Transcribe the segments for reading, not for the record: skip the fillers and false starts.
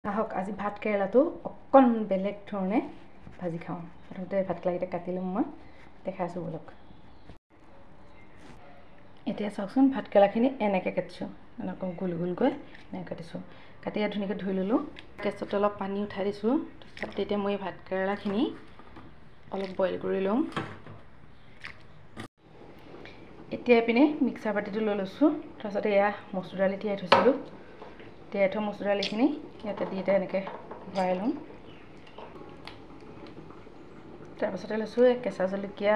আহক আজি ভাত কেৰেলাটো অকণ বেলেগ ধৰণে ভাজি খাওঁ। প্ৰথমতে ভাত কেৰেলাকেইটা কাটি ল'ম, মই দেখাইছোঁ বলক। এতিয়া চাওকচোন, ভাত কেৰেলাখিনি এনেকৈ কাটিছোঁ, এনেকৈ গোল গোলকৈ এনেকৈ কাটিছোঁ। কাটি ধুনীয়াকৈ ধুই ল'লোঁ। গেছতে অলপ পানী উঠাই দিছোঁ। তাৰপিছত তেতিয়া মই ভাত কেৰেলাখিনি অলপ বইল কৰি ল'ম। এতিয়া এইপিনে মিক্সাৰ বাতিটো লৈ লৈছোঁ। তাৰপিছত এয়া মচুৰ দালি তিয়াই থৈছিলোঁ। তিয়াই থোৱা মচুৰ দালিখিনি ইয়াতে দি এনেকৈ ভৰাই ল'ম। তাৰপাছতে লৈছোঁ কেঁচা জলকীয়া,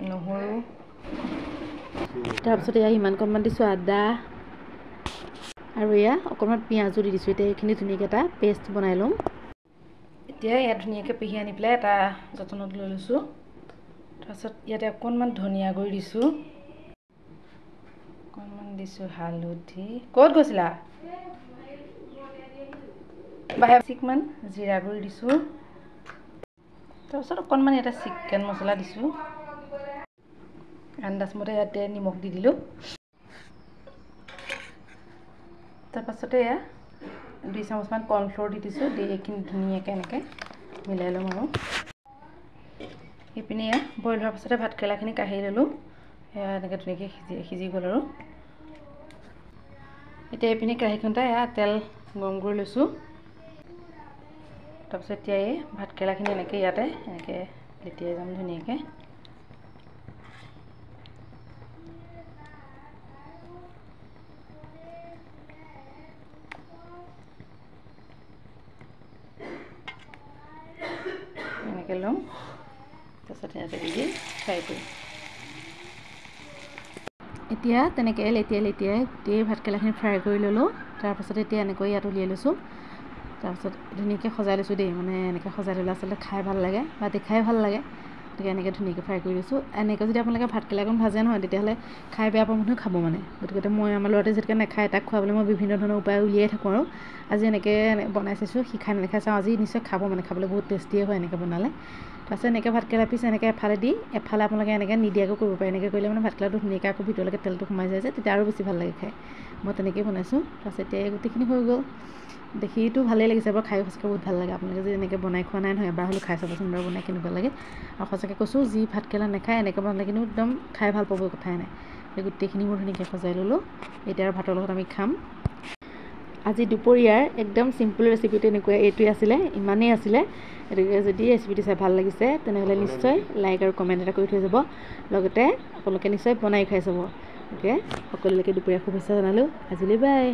নহৰু, তাৰপিছত এয়া ইমানকণমান দিছোঁ আদা, আৰু এয়া অকণমান পিঁয়াজো দি দিছোঁ। এতিয়া এইখিনি ধুনীয়াকৈ এটা পেষ্ট বনাই ল'ম। এতিয়া ইয়াত ধুনীয়াকৈ পিহি আনি পেলাই এটা যতনত লৈ লৈছোঁ। তাৰপাছত ইয়াতে অকণমান ধনিয়া গুড়ি দিছোঁ, অকণমান দিছোঁ হালধি। ক'ত গৈছিলা? চিকমান জিৰা গুড়ি দিছোঁ। তাৰপিছত অকণমান ইয়াতে চিকেন মছলা দিছোঁ। আন্দাজমতে ইয়াতে নিমখ দি দিলোঁ। তাৰপাছতে এয়া 2 চামুচমান কৰ্ণফ্ল'ৰ দি দিছোঁ। দি এইখিনি ধুনীয়াকৈ এনেকৈ মিলাই ল'ম। আৰু এইপিনে এয়া বইল হোৱাৰ পাছতে ভাত কেৰেলাখিনি কাঢ়ি ল'লোঁ। এয়া এনেকৈ ধুনীয়াকৈ সিজি গ'ল। আৰু এতিয়া এইপিনে কেৰাহীখনতে এয়া তেল গৰম কৰি লৈছোঁ। তাৰপিছত এতিয়া এই ভাত কেৰেলাখিনি এনেকৈ ইয়াতে এনেকৈ লেটিয়াই যাম ধুনীয়াকৈ। এনেকৈ ল'ম। তাৰপিছত ইয়াতে দি ফ্ৰাই কৰিম। এতিয়া তেনেকৈ লেটিয়াই গোটেই ভাত কেৰেলাখিনি ফ্ৰাই কৰি ল'লোঁ। তাৰপাছত এতিয়া এনেকৈ ইয়াত উলিয়াই লৈছোঁ। তাৰপিছত ধুনীয়াকৈ সজাই লৈছোঁ দেই, মানে এনেকৈ সজাই ল'লে আচলতে খাই ভাল লাগে বা দেখাই ভাল লাগে। গতিকে এনেকৈ ধুনীয়াকৈ ফ্ৰাই কৰি লৈছোঁ। এনেকৈ যদি আপোনালোকে ভাত কেৰেলাকণ ভাজে নহয়, তেতিয়াহ'লে খাই বেয়া পোৱা মানুহে খাব মানে। গতিকে মই আমাৰ ল'ৰাটোৱে যিহেতুকে নাখায়, তাক খুৱাবলৈ মই বিভিন্ন ধৰণৰ উপায় উলিয়াই থাকোঁ। আৰু আজি এনেকৈ বনাই চাইছোঁ, সি খাই নেখাই চাওঁ। আজি নিশ্চয় খাব, মানে খাবলৈ বহুত টেষ্টিয়ে হয় এনেকৈ বনালে। তাৰপিছত এনেকৈ ভাত কেৰেলা পিচ এনেকৈ এফালে দি এফালে আপোনালোকে এনেকৈ নিদিয়াকৈ কৰিব পাৰে। এনেকৈ কৰিলে মানে ভাত কেৰেলাটো ধুনীয়াকৈ আকৌ ভিতৰলৈকে তেলটো সোমাই যায় যে, তেতিয়া আৰু বেছি ভাল লাগে খাই। মই তেনেকৈয়ে বনাইছোঁ। তাৰপিছত এতিয়া গোটেইখিনি হৈ গ'ল। দেখিতো ভালেই লাগিছে, বাৰু খায়ো সঁচাকৈ বহুত ভাল লাগে। আপোনালোকে যদি এনেকৈ বনাই খোৱা নাই নহয়, এবাৰ হ'লেও খাই চাবচোন বাৰু, বনাই কেনেকুৱা লাগে। আৰু সঁচাকৈ কৈছোঁ, যি ভাত কেৰেলা নাখায় এনেকৈ বনালে কিন্তু একদম খাই ভাল পাব, কথাই নাই। এই গোটেইখিনি মই ধুনীয়াকৈ সজাই ল'লোঁ। এতিয়া আৰু ভাতৰ লগত আমি খাম। আজি দুপৰীয়াৰ একদম চিম্পুল ৰেচিপিটো এইটোৱে আছিলে, ইমানেই আছিলে। গতিকে যদি ৰেচিপিটো চাই ভাল লাগিছে, তেনেহ'লে নিশ্চয় লাইক আৰু কমেণ্ট এটা কৰি থৈ যাব। লগতে আপোনালোকে নিশ্চয় বনাই খাই চাব। গতিকে সকলোলৈকে দুপৰীয়া শুভেচ্ছা জনালোঁ। আজিলৈ বাই।